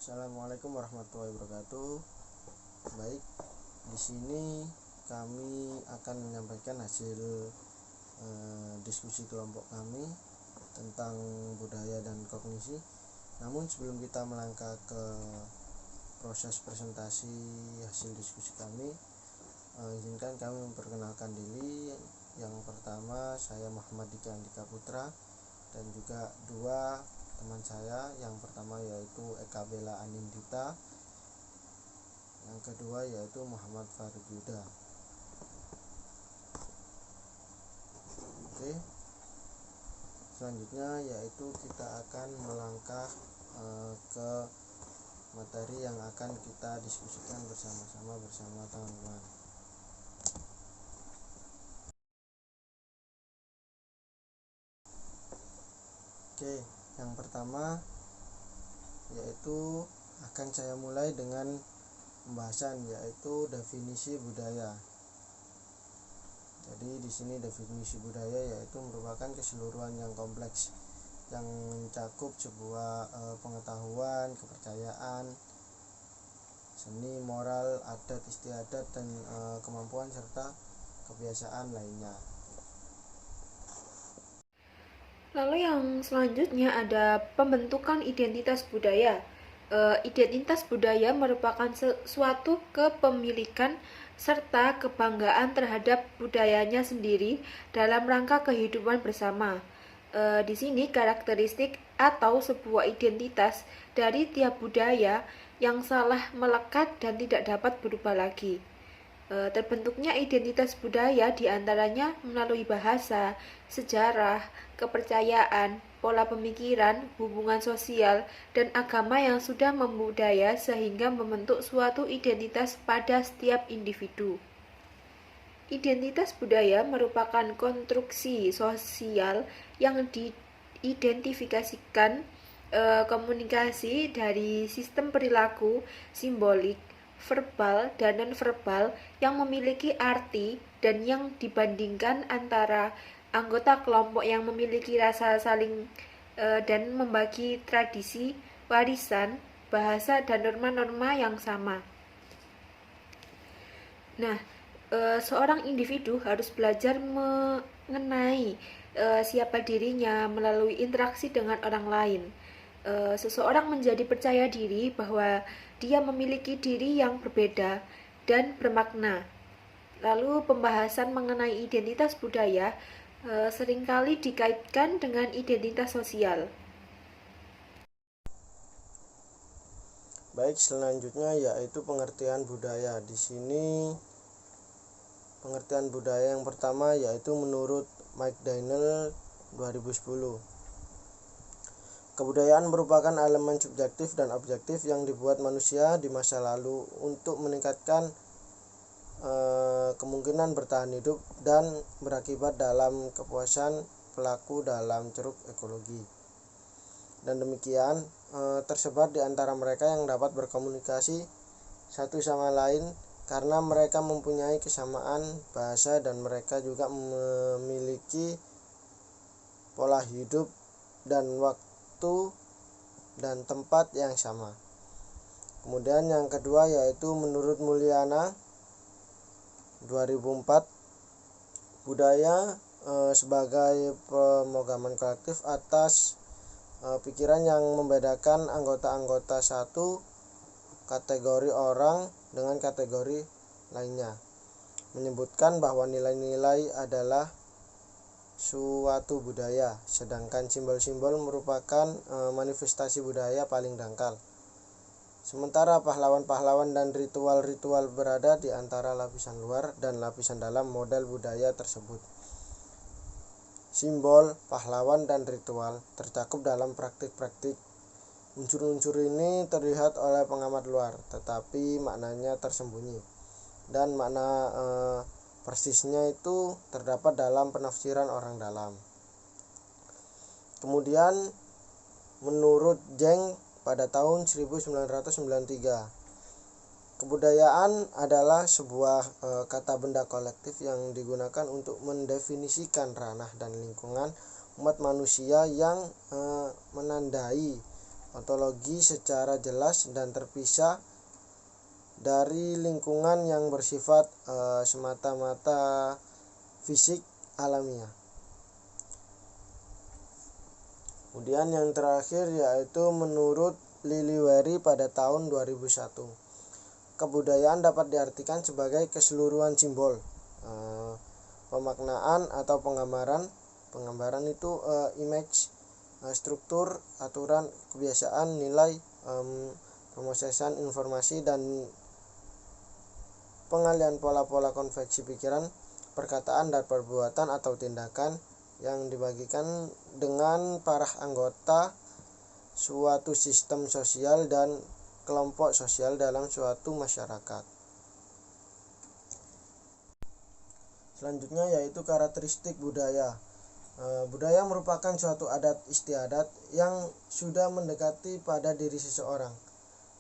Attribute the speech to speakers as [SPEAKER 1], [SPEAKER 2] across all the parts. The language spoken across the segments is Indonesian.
[SPEAKER 1] Assalamualaikum warahmatullahi wabarakatuh. Baik, di sini kami akan menyampaikan hasil diskusi kelompok kami tentang budaya dan kognisi. Namun sebelum kita melangkah ke proses presentasi hasil diskusi kami, izinkan kami memperkenalkan diri. Yang pertama, saya Muhammad Dika Andika Putra dan juga dua teman saya. Yang pertama yaitu Eka Bella Anindita, yang kedua yaitu Muhammad Farid Yuda. Oke, selanjutnya yaitu kita akan melangkah ke materi yang akan kita diskusikan bersama-sama bersama teman-teman. Oke, yang pertama yaitu akan saya mulai dengan pembahasan yaitu definisi budaya. Jadi di sini definisi budaya yaitu merupakan keseluruhan yang kompleks yang mencakup sebuah pengetahuan, kepercayaan, seni, moral, adat istiadat dan kemampuan serta kebiasaan lainnya.
[SPEAKER 2] Lalu yang selanjutnya ada pembentukan identitas budaya. Identitas budaya merupakan suatu kepemilikan serta kebanggaan terhadap budayanya sendiri dalam rangka kehidupan bersama. Di sini karakteristik atau sebuah identitas dari tiap budaya yang salah melekat dan tidak dapat berubah lagi. Terbentuknya identitas budaya diantaranya melalui bahasa, sejarah, kepercayaan, pola pemikiran, hubungan sosial, dan agama yang sudah membudaya sehingga membentuk suatu identitas pada setiap individu. Identitas budaya merupakan konstruksi sosial yang diidentifikasikan komunikasi dari sistem perilaku, simbolik, verbal dan non-verbal yang memiliki arti dan yang dibandingkan antara anggota kelompok yang memiliki rasa saling dan membagi tradisi, warisan, bahasa dan norma-norma yang sama. Nah, seorang individu harus belajar mengenai siapa dirinya melalui interaksi dengan orang lain. Seseorang menjadi percaya diri bahwa dia memiliki diri yang berbeda dan bermakna. Lalu pembahasan mengenai identitas budaya seringkali dikaitkan dengan identitas sosial.
[SPEAKER 1] Baik, selanjutnya yaitu pengertian budaya. Di sini pengertian budaya yang pertama yaitu menurut Mike Daniel 2010. Kebudayaan merupakan elemen subjektif dan objektif yang dibuat manusia di masa lalu untuk meningkatkan kemungkinan bertahan hidup dan berakibat dalam kepuasan pelaku dalam ceruk ekologi. Dan demikian tersebar di antara mereka yang dapat berkomunikasi satu sama lain karena mereka mempunyai kesamaan bahasa dan mereka juga memiliki pola hidup dan waktu dan tempat yang sama. Kemudian yang kedua yaitu menurut Mulyana 2004, budaya sebagai pemrograman kolektif atas pikiran yang membedakan anggota-anggota satu kategori orang dengan kategori lainnya, menyebutkan bahwa nilai-nilai adalah suatu budaya, sedangkan simbol-simbol merupakan manifestasi budaya paling dangkal. Sementara pahlawan-pahlawan dan ritual-ritual berada di antara lapisan luar dan lapisan dalam model budaya tersebut. Simbol, pahlawan, dan ritual tercakup dalam praktik-praktik. Unsur-unsur ini terlihat oleh pengamat luar, tetapi maknanya tersembunyi. Dan makna persisnya itu terdapat dalam penafsiran orang dalam. Kemudian menurut Zheng pada tahun 1993, kebudayaan adalah sebuah kata benda kolektif yang digunakan untuk mendefinisikan ranah dan lingkungan umat manusia yang menandai ontologi secara jelas dan terpisah dari lingkungan yang bersifat semata-mata fisik alamiah. Kemudian yang terakhir yaitu menurut Liliweri pada tahun 2001, kebudayaan dapat diartikan sebagai keseluruhan simbol, pemaknaan atau penggambaran. Penggambaran itu image, struktur, aturan, kebiasaan, nilai, pemrosesan informasi, dan pengalian pola-pola konveksi pikiran, perkataan, dan perbuatan atau tindakan yang dibagikan dengan para anggota suatu sistem sosial dan kelompok sosial dalam suatu masyarakat. Selanjutnya yaitu karakteristik budaya. Budaya merupakan suatu adat istiadat yang sudah mendekati pada diri seseorang.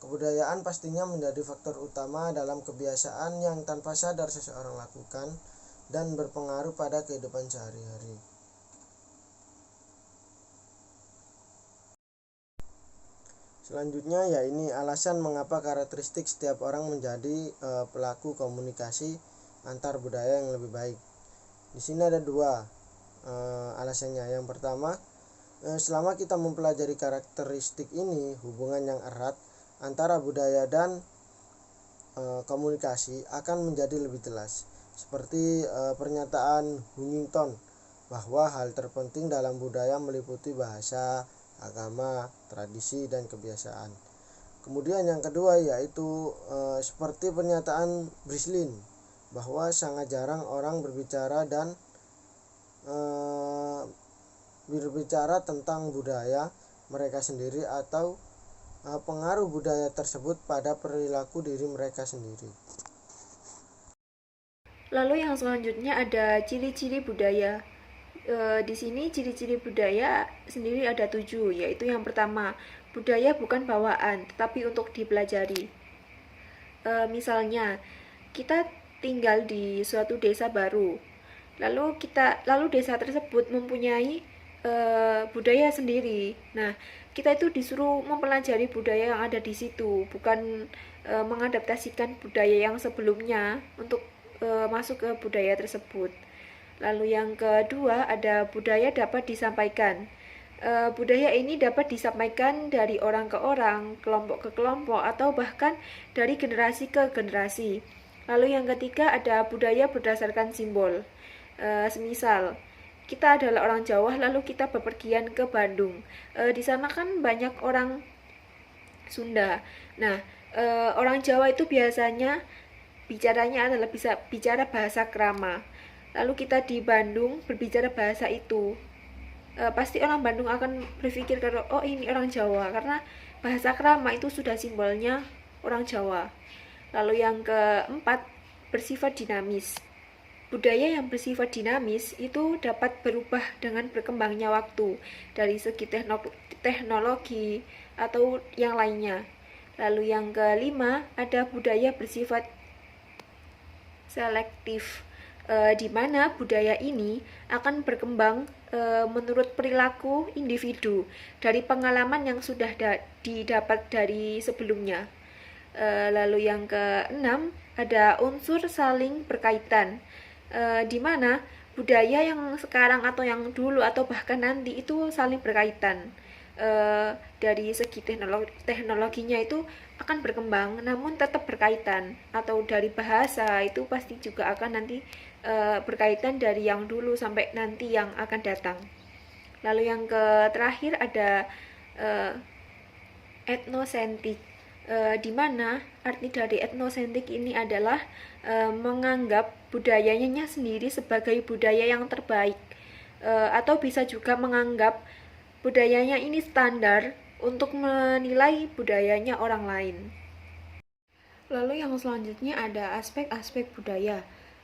[SPEAKER 1] Kebudayaan pastinya menjadi faktor utama dalam kebiasaan yang tanpa sadar seseorang lakukan dan berpengaruh pada kehidupan sehari-hari. Selanjutnya ini alasan mengapa karakteristik setiap orang menjadi pelaku komunikasi antar budaya yang lebih baik. Di sini ada dua alasannya. Yang pertama, selama kita mempelajari karakteristik ini, hubungan yang erat antara budaya dan komunikasi akan menjadi lebih jelas. Seperti pernyataan Huntington bahwa hal terpenting dalam budaya meliputi bahasa, agama, tradisi, dan kebiasaan. Kemudian yang kedua yaitu seperti pernyataan Brislin bahwa sangat jarang orang berbicara tentang budaya mereka sendiri atau pengaruh budaya tersebut pada perilaku diri mereka sendiri.
[SPEAKER 2] Lalu yang selanjutnya ada ciri-ciri budaya. Di sini ciri-ciri budaya sendiri ada 7, yaitu yang pertama, budaya bukan bawaan, tetapi untuk dipelajari. Misalnya, kita tinggal di suatu desa baru, lalu desa tersebut mempunyai budaya sendiri. Nah, kita itu disuruh mempelajari budaya yang ada di situ, bukan mengadaptasikan budaya yang sebelumnya untuk masuk ke budaya tersebut. Lalu yang kedua ada budaya dapat disampaikan. Budaya ini dapat disampaikan dari orang ke orang, kelompok ke kelompok, atau bahkan dari generasi ke generasi. Lalu yang ketiga ada budaya berdasarkan simbol. Semisal kita adalah orang Jawa, lalu kita bepergian ke Bandung. Di sana kan banyak orang Sunda. Nah, orang Jawa itu biasanya bicaranya adalah bisa bicara bahasa krama. Lalu kita di Bandung berbicara bahasa itu, pasti orang Bandung akan berpikir kalau oh ini orang Jawa, karena bahasa krama itu sudah simbolnya orang Jawa. Lalu yang keempat, bersifat dinamis. Budaya yang bersifat dinamis itu dapat berubah dengan berkembangnya waktu dari segi teknologi atau yang lainnya. Lalu yang kelima, ada budaya bersifat selektif, di mana budaya ini akan berkembang menurut perilaku individu dari pengalaman yang sudah didapat dari sebelumnya. Lalu yang keenam ada unsur saling berkaitan, di mana budaya yang sekarang atau yang dulu atau bahkan nanti itu saling berkaitan. Dari segi teknologinya itu akan berkembang namun tetap berkaitan, atau dari bahasa itu pasti juga akan nanti berkaitan dari yang dulu sampai nanti yang akan datang. Lalu yang terakhir ada etnosentrik, di mana arti dari etnosentrik ini adalah menganggap budayanya sendiri sebagai budaya yang terbaik, atau bisa juga menganggap budayanya ini standar untuk menilai budayanya orang lain. Lalu yang selanjutnya ada aspek-aspek budaya.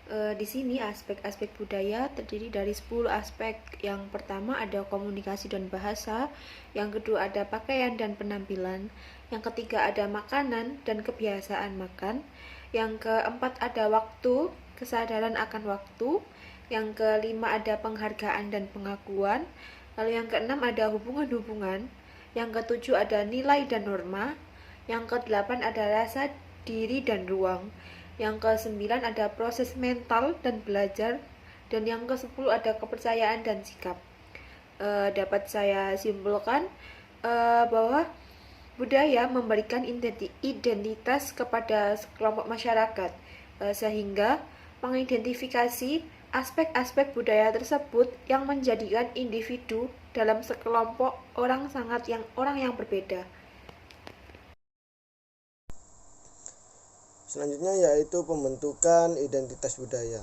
[SPEAKER 2] Di sini aspek-aspek budaya terdiri dari 10 aspek. Yang pertama ada komunikasi dan bahasa, yang kedua ada pakaian dan penampilan, yang ketiga ada makanan dan kebiasaan makan, yang keempat ada waktu, kesadaran akan waktu, yang kelima ada penghargaan dan pengakuan, lalu yang keenam ada hubungan-hubungan, Yang ketujuh ada nilai dan norma. Yang kedelapan ada rasa diri dan ruang. Yang kesembilan ada proses mental dan belajar. Dan yang kesepuluh ada kepercayaan dan sikap. Dapat saya simpulkan bahwa budaya memberikan identitas kepada kelompok masyarakat, sehingga mengidentifikasi aspek-aspek budaya tersebut yang menjadikan individu dalam sekelompok orang yang berbeda.
[SPEAKER 1] Selanjutnya yaitu pembentukan identitas budaya.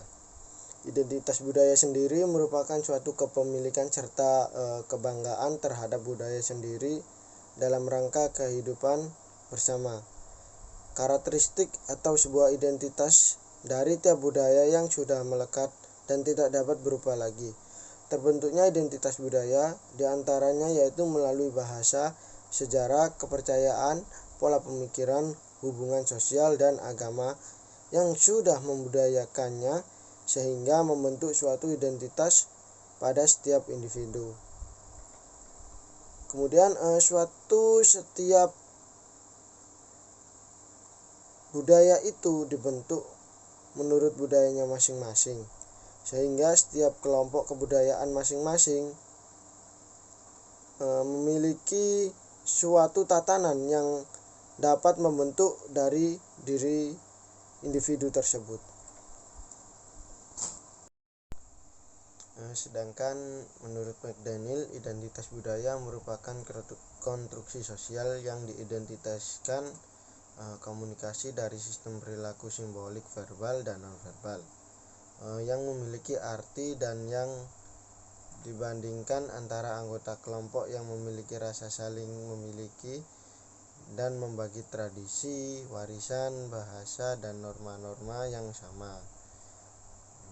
[SPEAKER 1] Identitas budaya sendiri merupakan suatu kepemilikan serta kebanggaan terhadap budaya sendiri dalam rangka kehidupan bersama. Karakteristik atau sebuah identitas dari tiap budaya yang sudah melekat dan tidak dapat berubah lagi. Terbentuknya identitas budaya diantaranya yaitu melalui bahasa, sejarah, kepercayaan, pola pemikiran, hubungan sosial, dan agama yang sudah membudayakannya sehingga membentuk suatu identitas pada setiap individu. Kemudian setiap budaya itu dibentuk menurut budayanya masing-masing, sehingga setiap kelompok kebudayaan masing-masing memiliki suatu tatanan yang dapat membentuk dari diri individu tersebut. Sedangkan menurut McDaniel, identitas budaya merupakan konstruksi sosial yang diidentitaskan komunikasi dari sistem perilaku simbolik verbal dan nonverbal yang memiliki arti dan yang dibandingkan antara anggota kelompok yang memiliki rasa saling memiliki dan membagi tradisi, warisan, bahasa, dan norma-norma yang sama.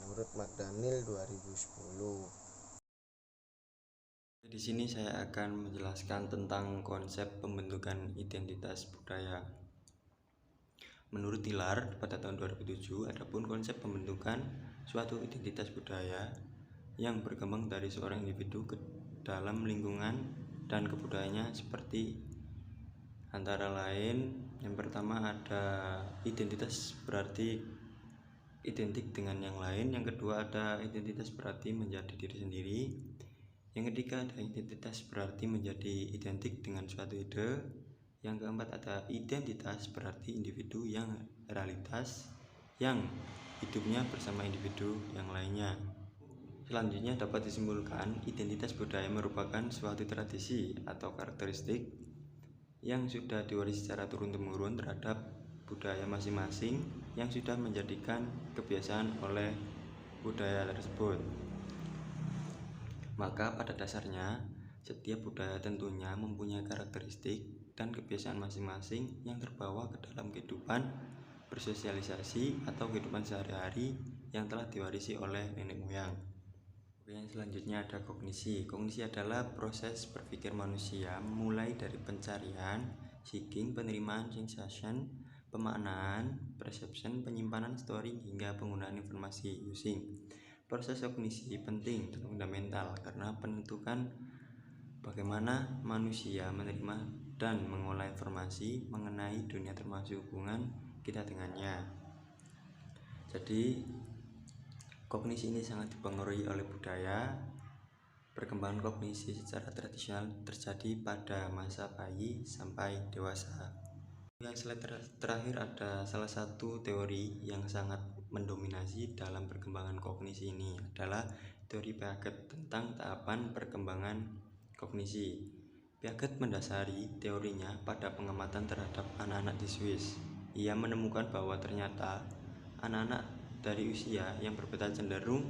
[SPEAKER 1] Menurut McDaniel 2010.
[SPEAKER 3] Di sini saya akan menjelaskan tentang konsep pembentukan identitas budaya. Menurut Tiller pada tahun 2007, adapun konsep pembentukan suatu identitas budaya yang berkembang dari seorang individu ke dalam lingkungan dan kebudayaannya seperti antara lain, yang pertama ada identitas berarti identik dengan yang lain, yang kedua ada identitas berarti menjadi diri sendiri, yang ketiga ada identitas berarti menjadi identik dengan suatu ide, yang keempat ada identitas berarti individu yang realitas yang hidupnya bersama individu yang lainnya. Selanjutnya dapat disimpulkan identitas budaya merupakan suatu tradisi atau karakteristik yang sudah diwarisi secara turun-temurun terhadap budaya masing-masing yang sudah menjadikan kebiasaan oleh budaya tersebut. Maka pada dasarnya setiap budaya tentunya mempunyai karakteristik dan kebiasaan masing-masing yang terbawa ke dalam kehidupan bersosialisasi atau kehidupan sehari-hari yang telah diwarisi oleh nenek moyang. Yang selanjutnya ada kognisi. Kognisi adalah proses berpikir manusia mulai dari pencarian, seeking, penerimaan, sensation, pemaknaan, perception, penyimpanan, storing, hingga penggunaan informasi, using. Proses kognisi penting dan fundamental karena penentukan bagaimana manusia menerima dan mengolah informasi mengenai dunia termasuk hubungan kita dengannya. Jadi kognisi ini sangat dipengaruhi oleh budaya. Perkembangan kognisi secara tradisional terjadi pada masa bayi sampai dewasa. Yang terakhir ada salah satu teori yang sangat mendominasi dalam perkembangan kognisi ini adalah teori Piaget tentang tahapan perkembangan kognisi. Piaget mendasari teorinya pada pengamatan terhadap anak-anak di Swiss. Ia menemukan bahwa ternyata anak-anak dari usia yang berbeda cenderung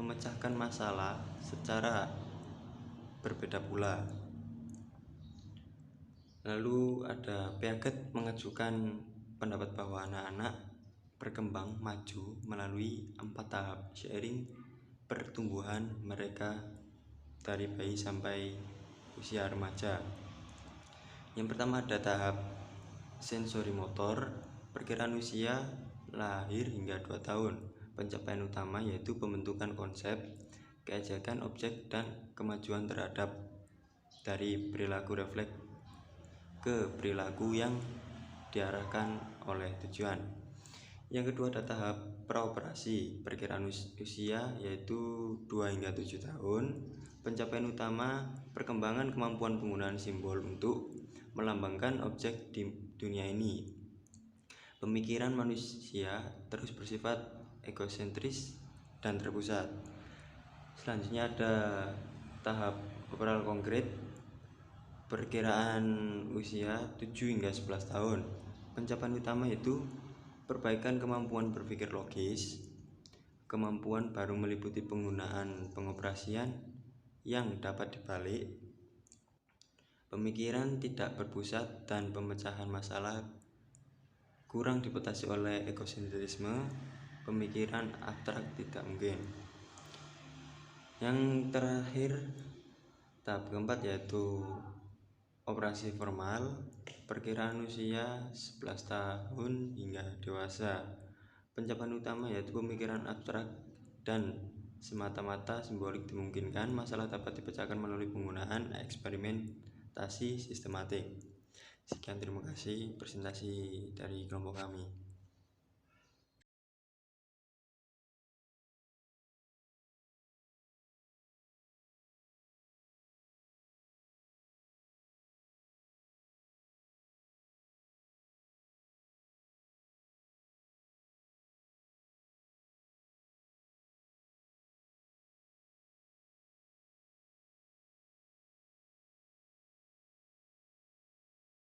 [SPEAKER 3] memecahkan masalah secara berbeda pula. Lalu ada Piaget mengajukan pendapat bahwa anak-anak berkembang maju melalui 4 tahap seiring pertumbuhan mereka dari bayi sampai usia remaja. Yang pertama ada tahap sensori motor, perkiraan usia lahir hingga 2 tahun. Pencapaian utama yaitu pembentukan konsep, keejakan objek, dan kemajuan terhadap dari perilaku refleks ke perilaku yang diarahkan oleh tujuan. Yang kedua ada tahap praoperasi. Perkiraan usia yaitu 2 hingga 7 tahun. Pencapaian utama perkembangan kemampuan penggunaan simbol untuk melambangkan objek di dunia ini. Pemikiran manusia terus bersifat egosentris dan terpusat. Selanjutnya ada tahap operal konkret. Perkiraan usia 7 hingga 11 tahun. Pencapaian utama yaitu perbaikan kemampuan berpikir logis. Kemampuan baru meliputi penggunaan pengoperasian yang dapat dibalik, pemikiran tidak berpusat, dan pemecahan masalah kurang dibatasi oleh egosentrisme. Pemikiran abstrak tidak mungkin. Yang terakhir tahap keempat yaitu operasi formal. Perkiraan usia 11 tahun hingga dewasa. Pencapaian utama yaitu pemikiran abstrak dan semata-mata simbolik dimungkinkan. Masalah dapat dipecahkan melalui penggunaan eksperimentasi sistematik. Sekian, terima kasih presentasi dari kelompok kami.